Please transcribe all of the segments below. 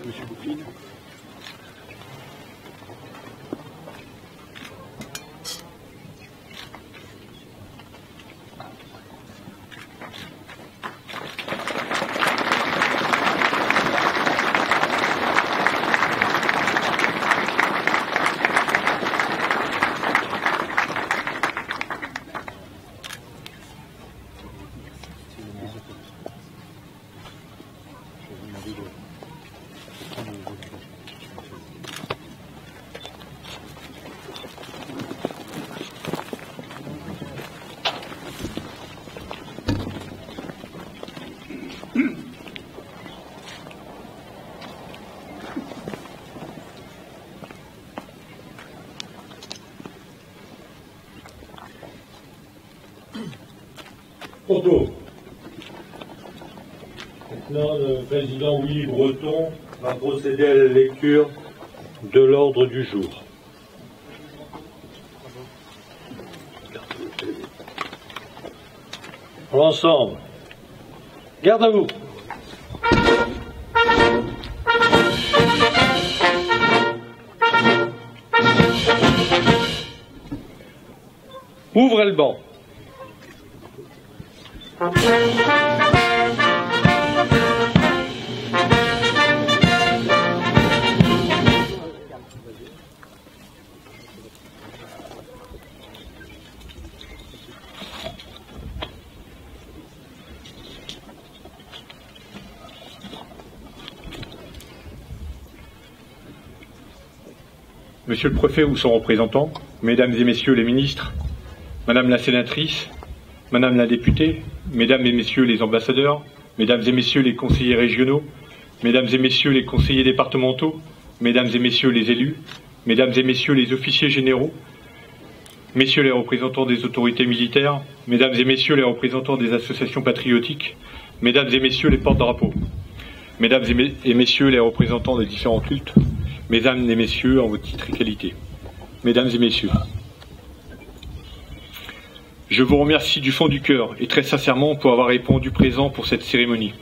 Monsieur Bouffier. Photo. Maintenant, le président Willy Breton va procéder à la lecture de l'ordre du jour. L'ensemble. Garde à vous. Ouvrez le banc. Monsieur le préfet ou son représentant, mesdames et messieurs les ministres, madame la sénatrice, madame la députée, mesdames et messieurs les ambassadeurs, mesdames et messieurs les conseillers régionaux, mesdames et messieurs les conseillers départementaux, mesdames et messieurs les élus, mesdames et messieurs les officiers généraux, messieurs les représentants des autorités militaires, mesdames et messieurs les représentants des associations patriotiques, mesdames et messieurs les porte-drapeaux, mesdames et messieurs les représentants des différents cultes, mesdames et messieurs en votre titre et qualité, mesdames et messieurs, je vous remercie du fond du cœur et très sincèrement pour avoir répondu présent pour cette cérémonie.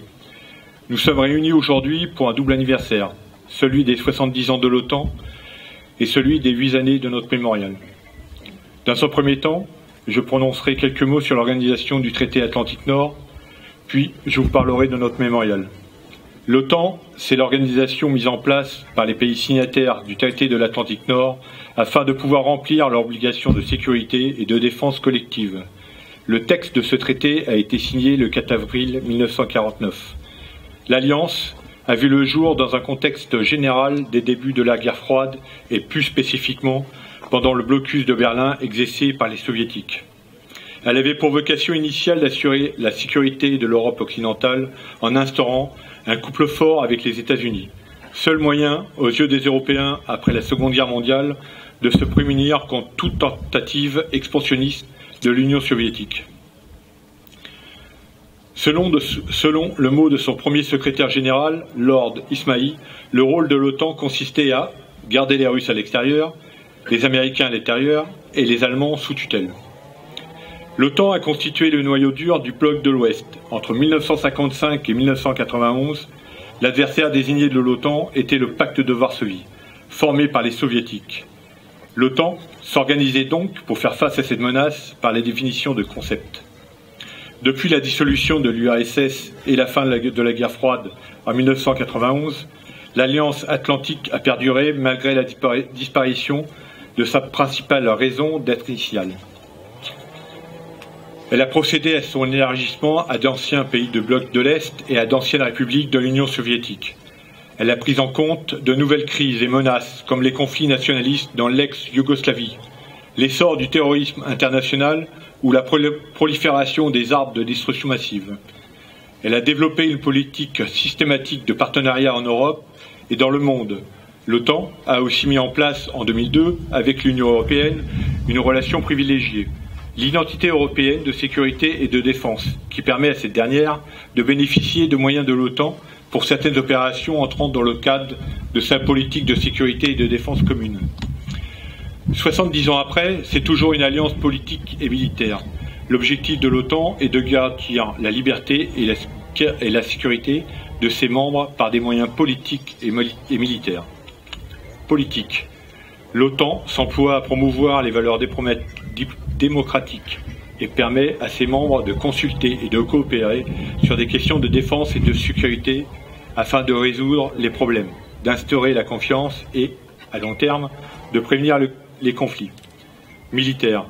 Nous sommes réunis aujourd'hui pour un double anniversaire, celui des 70 ans de l'OTAN et celui des 8 années de notre mémorial. Dans un premier temps, je prononcerai quelques mots sur l'organisation du traité Atlantique Nord, puis je vous parlerai de notre mémorial. L'OTAN, c'est l'organisation mise en place par les pays signataires du traité de l'Atlantique Nord afin de pouvoir remplir leurs obligations de sécurité et de défense collective. Le texte de ce traité a été signé le 4 avril 1949. L'Alliance a vu le jour dans un contexte général des débuts de la guerre froide et plus spécifiquement pendant le blocus de Berlin exercé par les Soviétiques. Elle avait pour vocation initiale d'assurer la sécurité de l'Europe occidentale en instaurant un couple fort avec les États-Unis, seul moyen, aux yeux des Européens après la Seconde Guerre mondiale, de se prémunir contre toute tentative expansionniste de l'Union soviétique. Selon le mot de son premier secrétaire général, Lord Ismay, le rôle de l'OTAN consistait à garder les Russes à l'extérieur, les Américains à l'intérieur et les Allemands sous tutelle. L'OTAN a constitué le noyau dur du bloc de l'Ouest. Entre 1955 et 1991, l'adversaire désigné de l'OTAN était le pacte de Varsovie, formé par les Soviétiques. L'OTAN s'organisait donc pour faire face à cette menace par la définition de concepts. Depuis la dissolution de l'URSS et la fin de la guerre froide en 1991, l'Alliance Atlantique a perduré malgré la disparition de sa principale raison d'être initiale. Elle a procédé à son élargissement à d'anciens pays de bloc de l'Est et à d'anciennes républiques de l'Union soviétique. Elle a pris en compte de nouvelles crises et menaces comme les conflits nationalistes dans l'ex-Yougoslavie, l'essor du terrorisme international ou la prolifération des armes de destruction massive. Elle a développé une politique systématique de partenariat en Europe et dans le monde. L'OTAN a aussi mis en place en 2002, avec l'Union européenne, une relation privilégiée, l'identité européenne de sécurité et de défense, qui permet à cette dernière de bénéficier de moyens de l'OTAN pour certaines opérations entrant dans le cadre de sa politique de sécurité et de défense commune. 70 ans après, c'est toujours une alliance politique et militaire. L'objectif de l'OTAN est de garantir la liberté et la sécurité de ses membres par des moyens politiques et militaires. Politique. L'OTAN s'emploie à promouvoir les valeurs démocratiques et permet à ses membres de consulter et de coopérer sur des questions de défense et de sécurité afin de résoudre les problèmes, d'instaurer la confiance et, à long terme, de prévenir les conflits. Militaire.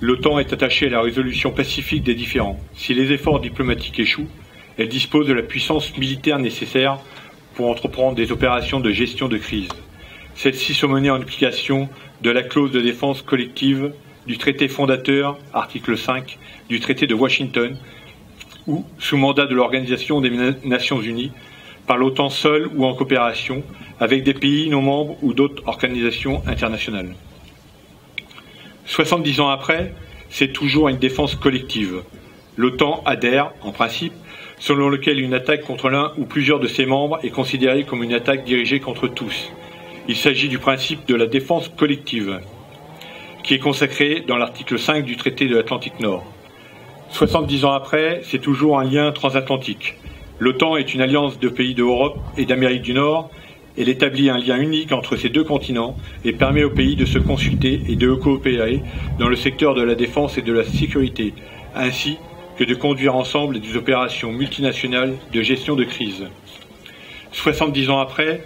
L'OTAN est attachée à la résolution pacifique des différends. Si les efforts diplomatiques échouent, elle dispose de la puissance militaire nécessaire pour entreprendre des opérations de gestion de crise. Celles-ci sont menées en application de la clause de défense collective du traité fondateur, article 5, du traité de Washington, ou sous mandat de l'Organisation des Nations Unies, par l'OTAN seule ou en coopération avec des pays non membres ou d'autres organisations internationales. 70 ans après, c'est toujours une défense collective. L'OTAN adhère, en principe, selon lequel une attaque contre l'un ou plusieurs de ses membres est considérée comme une attaque dirigée contre tous. Il s'agit du principe de la défense collective, qui est consacré dans l'article 5 du traité de l'Atlantique Nord. 70 ans après, c'est toujours un lien transatlantique. L'OTAN est une alliance de pays d'Europe et d'Amérique du Nord. Elle établit un lien unique entre ces deux continents et permet aux pays de se consulter et de coopérer dans le secteur de la défense et de la sécurité, ainsi que de conduire ensemble des opérations multinationales de gestion de crise. 70 ans après,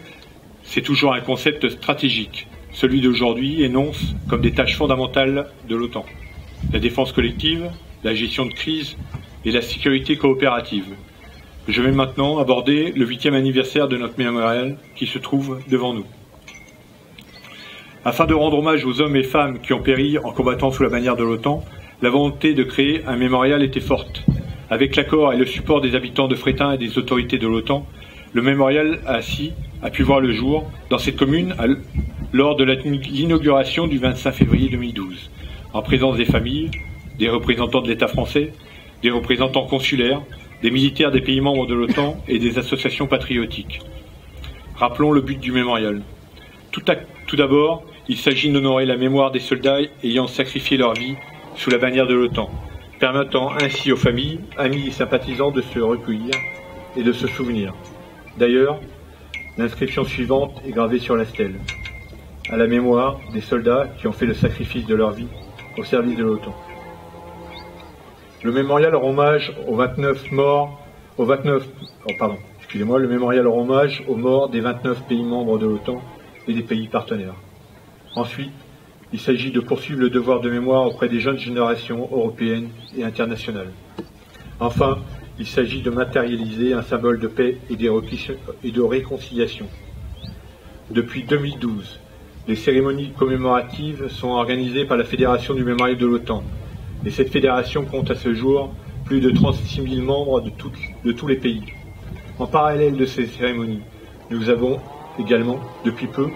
c'est toujours un concept stratégique. Celui d'aujourd'hui énonce comme des tâches fondamentales de l'OTAN la défense collective, la gestion de crise et la sécurité coopérative. Je vais maintenant aborder le 8e anniversaire de notre mémorial qui se trouve devant nous. Afin de rendre hommage aux hommes et femmes qui ont péri en combattant sous la bannière de l'OTAN, la volonté de créer un mémorial était forte. Avec l'accord et le support des habitants de Fréthun et des autorités de l'OTAN, le mémorial a pu voir le jour dans cette commune lors de l'inauguration du 25 février 2012, en présence des familles, des représentants de l'État français, des représentants consulaires, des militaires des pays membres de l'OTAN et des associations patriotiques. Rappelons le but du mémorial. Tout d'abord, il s'agit d'honorer la mémoire des soldats ayant sacrifié leur vie sous la bannière de l'OTAN, permettant ainsi aux familles, amis et sympathisants de se recueillir et de se souvenir. D'ailleurs, l'inscription suivante est gravée sur la stèle, à la mémoire des soldats qui ont fait le sacrifice de leur vie au service de l'OTAN. Le mémorial rend hommage aux le mémorial rend hommage aux morts des 29 pays membres de l'OTAN et des pays partenaires. Ensuite, il s'agit de poursuivre le devoir de mémoire auprès des jeunes générations européennes et internationales. Enfin, il s'agit de matérialiser un symbole de paix et de réconciliation. Depuis 2012, les cérémonies commémoratives sont organisées par la Fédération du mémorial de l'OTAN, et cette fédération compte à ce jour plus de 36 000 membres de tous les pays. En parallèle de ces cérémonies, nous avons également, depuis peu,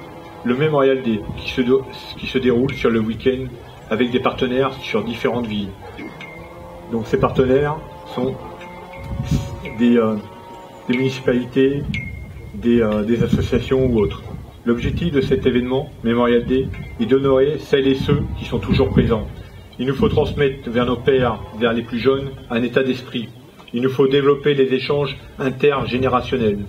le Memorial Day qui se déroule sur le week-end avec des partenaires sur différentes villes. Donc ces partenaires sont des municipalités, des associations ou autres. L'objectif de cet événement, Memorial Day, est d'honorer celles et ceux qui sont toujours présents. Il nous faut transmettre vers nos pairs, vers les plus jeunes, un état d'esprit. Il nous faut développer les échanges intergénérationnels.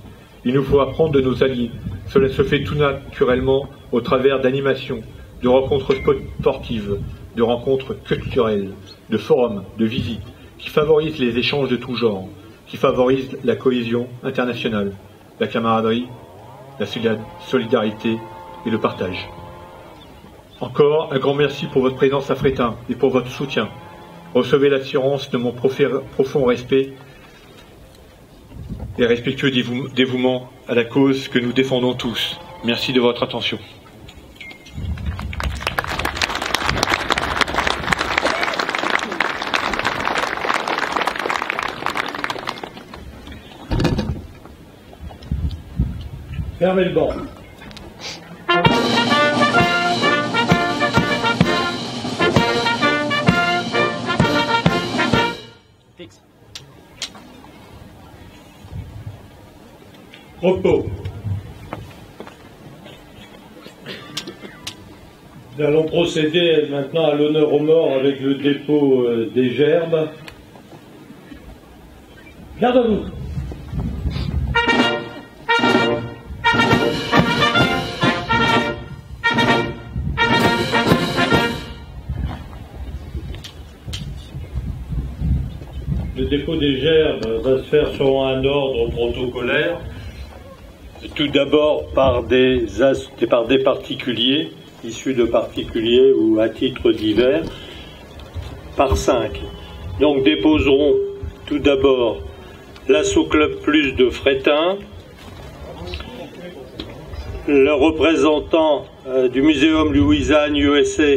Il nous faut apprendre de nos alliés. Cela se fait tout naturellement au travers d'animations, de rencontres sportives, de rencontres culturelles, de forums, de visites, qui favorisent les échanges de tout genre, qui favorisent la cohésion internationale, la camaraderie, la solidarité et le partage. Encore un grand merci pour votre présence à Fréthun et pour votre soutien. Recevez l'assurance de mon profond respect et respectueux dévouement à la cause que nous défendons tous. Merci de votre attention. Fermez le banc. Fixe. Repos. Nous allons procéder maintenant à l'honneur aux morts avec le dépôt des gerbes. Garde à vous. Le dépôt des gerbes va se faire selon un ordre protocolaire. Tout d'abord par des particuliers, issus de particuliers ou à titre divers, par 5. Donc déposeront tout d'abord l'Assaut Club Plus de Frétin, le représentant du Muséum Louisiane USA